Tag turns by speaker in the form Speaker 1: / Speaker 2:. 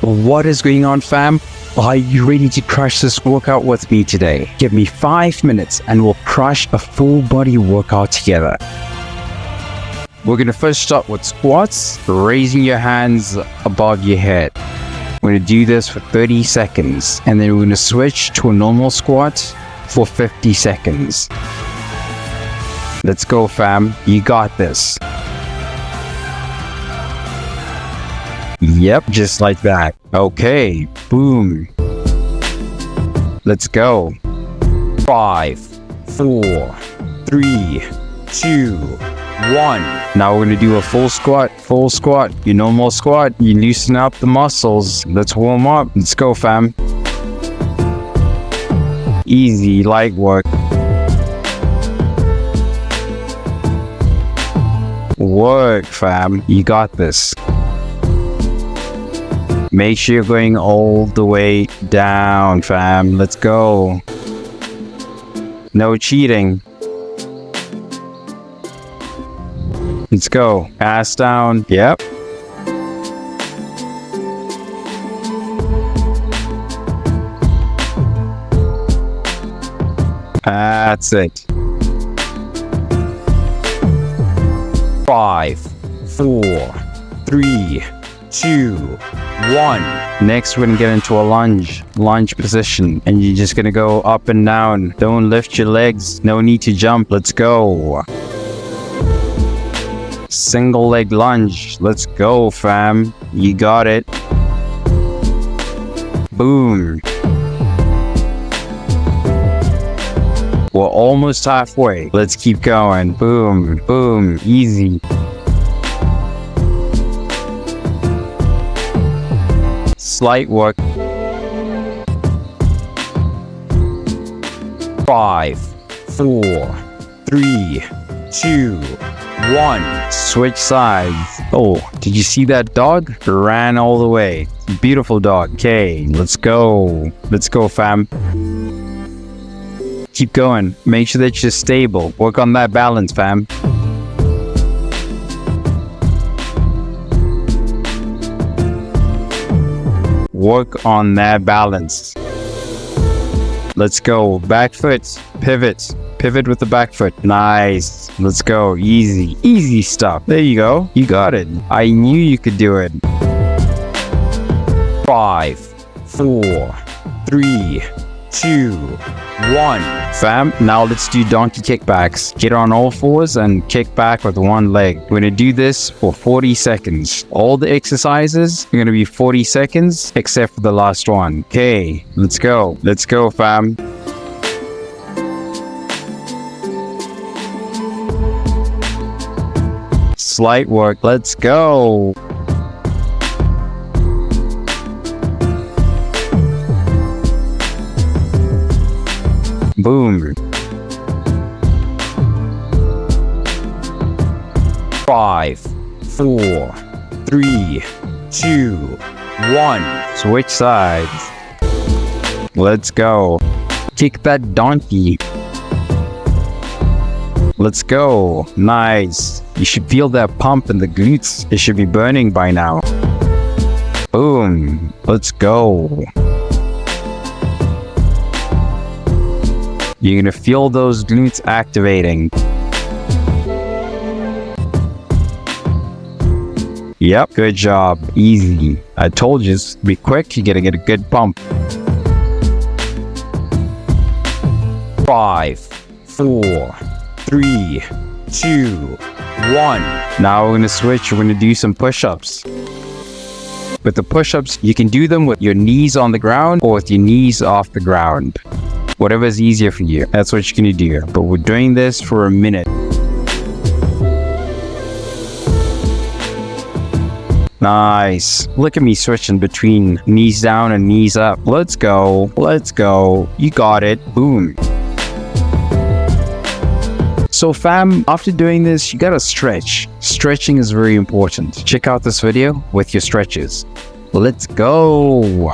Speaker 1: What is going on, fam? Are you ready to crush this workout with me today? Give me 5 minutes and we'll crush a full body workout together. We're going to first start with squats, raising your hands above your head. We're going to do this for 30 seconds and then we're going to switch to a normal squat for 50 seconds. Let's go, fam. You got this. Yep, just like that. Okay, boom. Let's go. 5, 4, 3, 2, 1. Now we're gonna do a full squat, your normal squat. You loosen up the muscles. Let's warm up. Let's go, fam. Easy, light work. Work, fam. You got this. Make sure you're going all the way down, fam. Let's go. No cheating. Let's go. Ass down. Yep. That's it. 5, 4, 3, 2, 1. Next, we're gonna get into a lunge position, and you're just gonna go up and down. Don't lift your legs. No need to jump. Let's go. Single leg lunge. Let's go, fam. You got it. Boom. We're almost halfway. Let's keep going. Boom, boom, easy. Slight work. 5, 4, 3, 2, 1. Switch sides. Oh, did you see that dog? Ran all the way. Beautiful dog. Okay, let's go. Let's go, fam. Keep going. Make sure that you're stable. Work on that balance, fam. Work on that balance. Let's go. Back foot. Pivot. Pivot with the back foot. Nice. Let's go. Easy. Easy stuff. There you go. You got it. I knew you could do it. 5, 4, 3, 2, 1. Fam, now let's do donkey kickbacks. Get on all fours and kick back with one leg. We're gonna do this for 40 seconds. All the exercises are gonna be 40 seconds except for the last one. Okay, let's go. Let's go, fam. Slight work. Let's go. Boom. 5, 4, 3, 2, 1. Switch sides. Let's go. Kick that donkey. Let's go. Nice. You should feel that pump in the glutes. It should be burning by now. Boom. Let's go. You're gonna feel those glutes activating. Yep, good job. Easy. I told you, be quick, you're gonna get a good pump. 5, 4, 3, 2, 1. Now we're gonna switch, we're gonna do some push-ups. With the push-ups, you can do them with your knees on the ground or with your knees off the ground. Whatever is easier for you, that's what you're gonna do. But we're doing this for a minute. Nice. Look at me switching between knees down and knees up. Let's go. Let's go. You got it. Boom. So fam, after doing this, you gotta stretch. Stretching is very important. Check out this video with your stretches. Let's go.